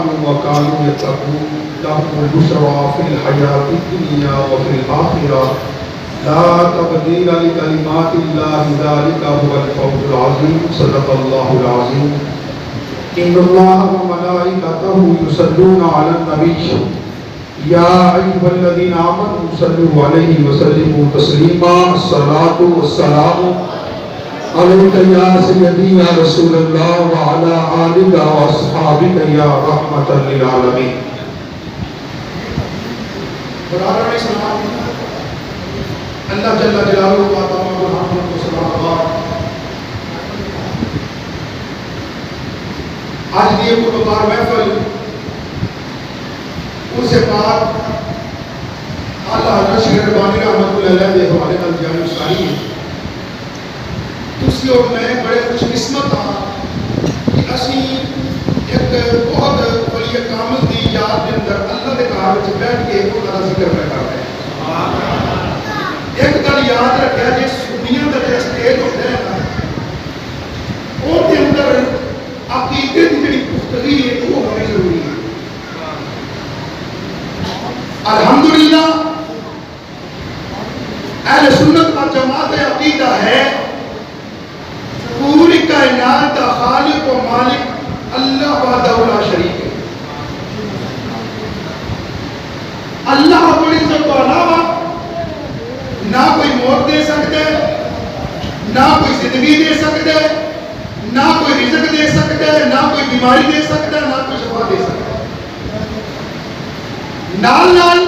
آمنوا وكانوا يتقون لهم البشرى في الحياة الدنيا وفي الآخرة لا تبديل لكلمات الله ذلك هو الفوز العظيم صدق الله العظيم إن الله وملائكته يصلون على النبي يا أيها الذين آمنوا صلوا عليه وسلموا تسليما الصلاة والسلام عليك يا سيدي يا رسول الله وعلى آلك وأصحابك يا رحمة للعالمين. برادران اسلام، اللہ جل جلالہ و تمام الحمد و صلوات آج دی قربان محفل اس سے بعد اللہ حضرت شیخ ربانی رحمۃ اللہ علیہ کے حوالے نال جاری ساری تسی اور میں بڑے خوش قسمت ہاں کہ اسی ایک بہت ولی کامل دی یاد کے اندر اللہ کے گھر وچ بیٹھ کے انہاں دا ذکر کر رہے ہیں. ایک گل یاد رکھیا جی سنیاں دا جو اسٹیج ہوتا ہے نا وہ کے اندر عقیدے کی جڑی گفتگی ہے وہ ہونی ضروری ہے. الحمدللہ اہل سنت و جماعت عقیدہ ہے پوری کائنات کا خالق و مالک اللہ وحدہ لا شریک ہے. اللہ رب العزت کو علاوہ نہ کوئی موت دے سکتا ہے، نہ کوئی زندگی دے سکتا ہے، نہ کوئی رزق دے سکتا ہے، نہ کوئی بیماری دے سکتا ہے، نہ کوئی شفا دے سکتا ہے. نال نال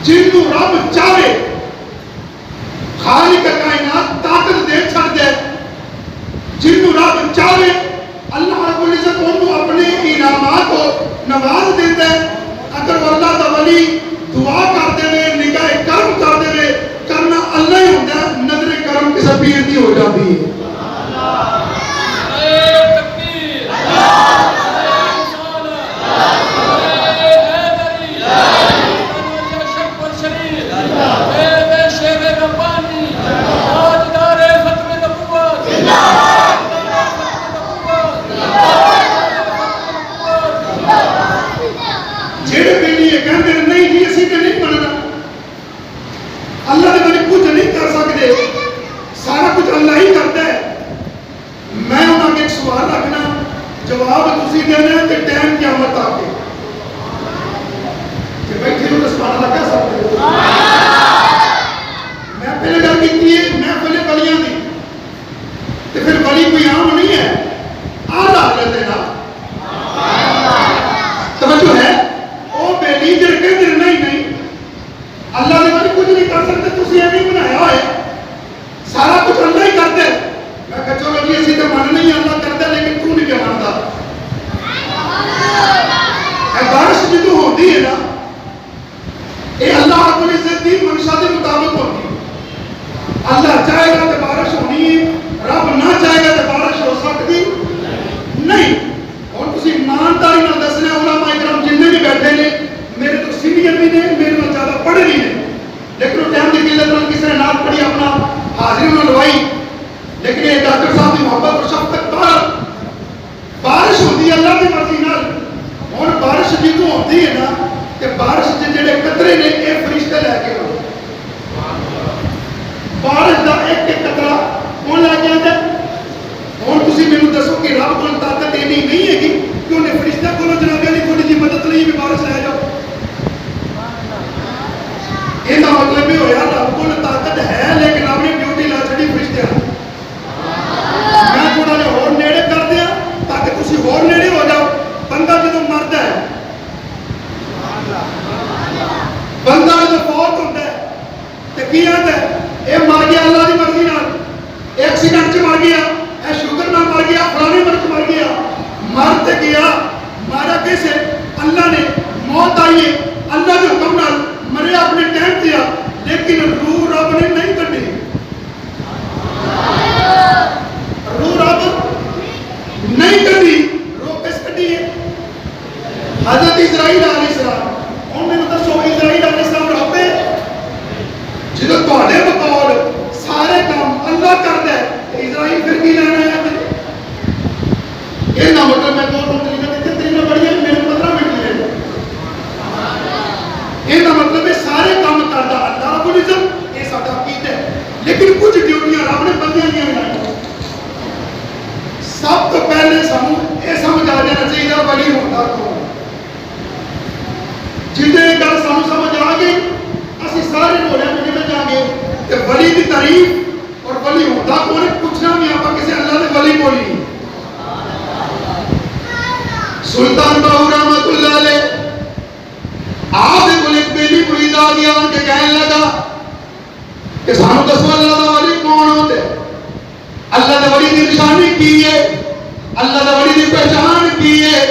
جنوں رب چاہے خالق کائنات طاقت دے چھڑ دے، جنوں رب چاہے اللہ رب العزت انہوں اپنے انعامات کو نواز دیتا ہے. اگر وہ اللہ دا ولی دعا کر دے نگاہ کرم کر دے کرنا اللہ ہی ہوتا ہے، نظر کرم کسی پیر دی ہو جاتی ہے. اللہ نے بڑی کچھ نہیں کر سکتے، سارا کچھ اللہ ہی کرتا ہے. میں انہوں نے ایک سوال رکھنا، جواب تسی دینا ہے کہ ٹائم قیامت آ کے کہ بیٹھے لوگ سبحان اللہ کہہ سکتے ہو. میں پہلے گل کی میں پہلے ولیاں دی تو پھر ولی کوئی عام نہیں ہے، آدھا حضرت ہے نا توجہ ہے وہ بیلی جڑ کے دل نہیں اللہ نے بڑی کچھ نہیں کر سکتے، تسی یہ نہیں بنایا ہے، سارا کچھ اللہ ہی کرتے. میں کہا چلو جی اسی تو من نہیں اللہ کرتا لیکن تو نہیں کیا مانتا. بارش جدو ہوتی ہے نا یہ اللہ رب العزت کی منشا کے مطابق ہوتی ہے. اللہ چاہے گا تو بارش ہونی ہے، رب نہ چاہے گا تو بارش ہو سکتی نہیں. اور تسی ایمانداری نال دسنا علماء کرام جتنے بھی بیٹھے نے میرے تو سینئر بھی نے، میرے تو زیادہ پڑھے بھی نے، لیکن وہ ٹائم کی قلت نال کسی نے نعت پڑھی اپنا حاضری نہ لوائی. لیکن یہ ڈاکٹر صاحب کی محبت اور شفقت بارش ہوتی ہے اللہ کی مرضی نال. اور بارش جدو ہوتی ہے نا کہ بارش جڑے قطرے نے یہ فرشتے لے کے آتے، بارش کا ایک ایک قطرہ کون لے کے آتا ہے. اور تسی مینوں دسو کہ رب کو طاقت یہ نہیں ہے کہ انہیں فرشتہ کو جناب علی تھوڑی جی مدد لئی بھی بارش لے جاؤ. یہ مطلب بھی ہویا رب کو طاقت ہے لیکن اپنی ڈیوٹی لا چھڑی فرشتے. میں تھوڑا جہا اور نیڑے کر دیا تاکہ تسی اور نیڑے ہو جاؤ. بندہ جدو مرتا ہے، بندہ جدو فوت ہوتا ہے تو کی آتا ہے یہ مر گیا اللہ کی مرضی نال، ایکسیڈنٹ سے مر گیا، اے شوگر نہ مر گیا، فلانی مرض مر گیا. مر تے گیا، مارا کیسے؟ اللہ نے موت آئی ہے اللہ کے حکم نال مریا اپنے ٹائم دیا، لیکن روح رب نے نہیں کٹی. روح رب نہیں کٹی، روح کس کٹی ہے؟ حضرت اسرائیل علیہ السلام. اور میں دسو اسرائیل علیہ السلام رب ہے جدو تواڈے بقول سارے کام اللہ کرتا ہے اسرائیل پھر کی لینا ہے. یہ نہ مطلب میں دو تین طریقے دیتے، تین بڑی سلطان باہو رحمت اللہ علیہ آپ کو ایک بیلی مرید آ گیا ان کے کہنے لگا کہ سانو دسو اللہ دا ولی کون ہوتے اللہ دا ولی دی نشانی کی ہے اللہ دا ولی دی پہچان کی ہے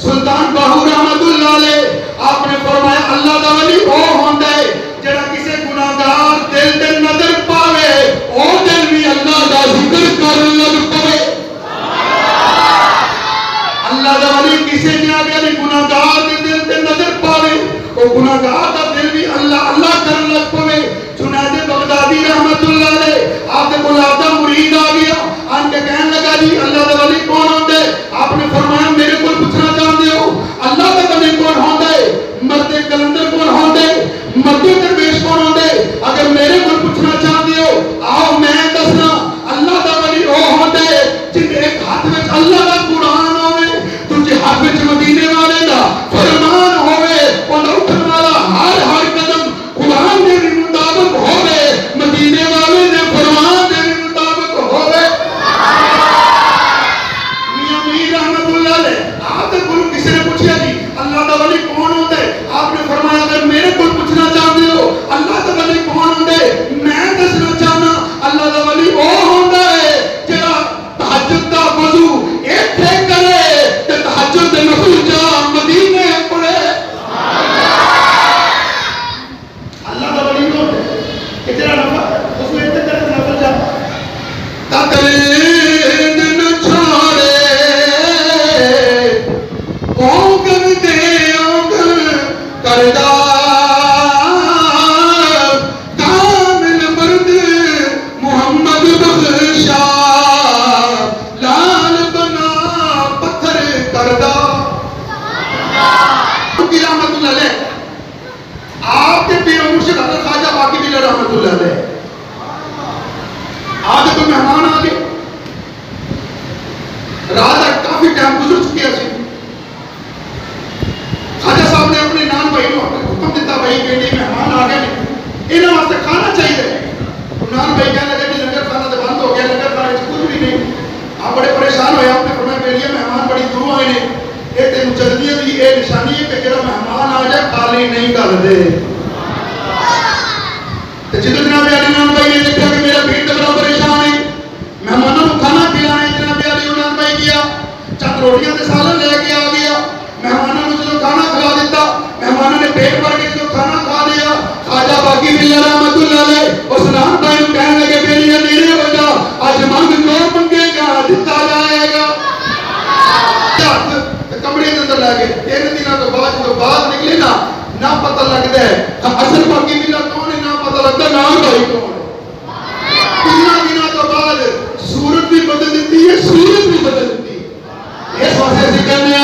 سلطان باہو رحمت اللہ علیہ آپ نے فرمایا اللہ دا ولی وہ ہوتا ہے جڑا کسے گناہگار دل دے نظر پاوے او دل بھی اللہ دا ذکر کر لگ پوے اللہ دا ولی کسے جناب علی گناہگار دے دل دے نظر پاوے او گناہگار دا دل بھی اللہ اللہ کر لگ پوے جنید بغدادی رحمت اللہ علیہ آپ نے بلاتا مرید آ گیا آن کے کہنے لگا جی اللہ دا ولی کون ہوتا ہے آپ نے فرمایا میرے کو پوچھنا چاہتے ہو اللہ دا ولی کون ہوتا ہے مرد کلندر کون ہوتا ہے مرد درویش کون ہوتا ہے اگر میرے کو پوچھنا چاہتے ہو آؤ میں دسنا اللہ دا ولی وہ ہوتا ہے جن ایک ہاتھ میں اللہ دا قرآن ہوئے تجھے ہاتھ میں مدینے والے دا فرمان ہوئے اور اٹھن والا ہر قدم قرآن دے بھی مطابق ہوئے مدینے والے دے فرمان دے بھی مطابق ہوئے میاں میر رحمت اللہ علیہ آپ نے بولو کسی نے پوچھیا جی اللہ دا ولی کون ہوتا ہے آپ نے فرمایا اگر میرے کو پوچھنا چاہتے ہو اللہ دا ولی کون ہوتا ہے میں دسنا چاہنا اللہ دا ولی وہ ہوتا ہے جڑا تہجد دا وضو ایتھے کرے تے تہجد دے نفل جا مدینے پڑھے اللہ دا ولی ہوتا ہے کہ جڑا نفل اس میں ایتھے کرے نفل جا تقلید نہ چھاڑے اوگن دے اوگن کردہ کامل مرد محمد بخشا لال بنا پتھر کردہ رحمت اللہ علیہ آپ کے پیر مرشد حضرت خواجہ باقی بلّہ رحمت اللہ علیہ آج کوئی مہمان آ گئے رات کافی ٹائم گزر چکے ہیں خواجہ صاحب نے اپنے نان بھائی کو حکم دیتا بھائی کہ نہیں مہمان آ گئے انہوں واسطے کھانا چاہیے نان بھائی کہنے لگے کہ لنگر کھانا تو بند ہو گیا لنگر کھانے سے کچھ بھی نہیں آپ بڑے پریشان ہوئے آپ نے فرمایا میرے لیے مہمان بڑی دور آئے ہیں یہ تین جلدی دی یہ نشانی ہے کہ جڑا مہمان آ جائے خالی نہیں کر دے جدو جناب علی نان بھائی نے دیکھا کہ میرا بھیڑ تو بڑا پریشان ہے مہمانوں کو کھانا کھلانا ہے جناب علی نان بھائی کیا چند روٹیاں تے سالن لے کے آ گیا مہمانوں نے جو کھانا کھلا دیتا مہمانوں نے پیٹ بھر کے جو کھانا کھا لیا خواجہ باقی بلّہ رحمت اللہ علیہ اور سلام بھائی کہنے لگے میری میرے وجہ آج منگ جو منگے گا دیتا جائے گا کمرے کے اندر لے گئے 3 دنوں کے بعد جو بات نکلی نہ پتہ لگتا ہے اصل باقی بلّہ کون ہے نہ پتہ لگتا ہے نام بھائی کون ہے 3 دنوں کے بعد صورت بھی بدل دیتی ہے صورت بھی بدل دیتی ہے اس واسطے سے کہنے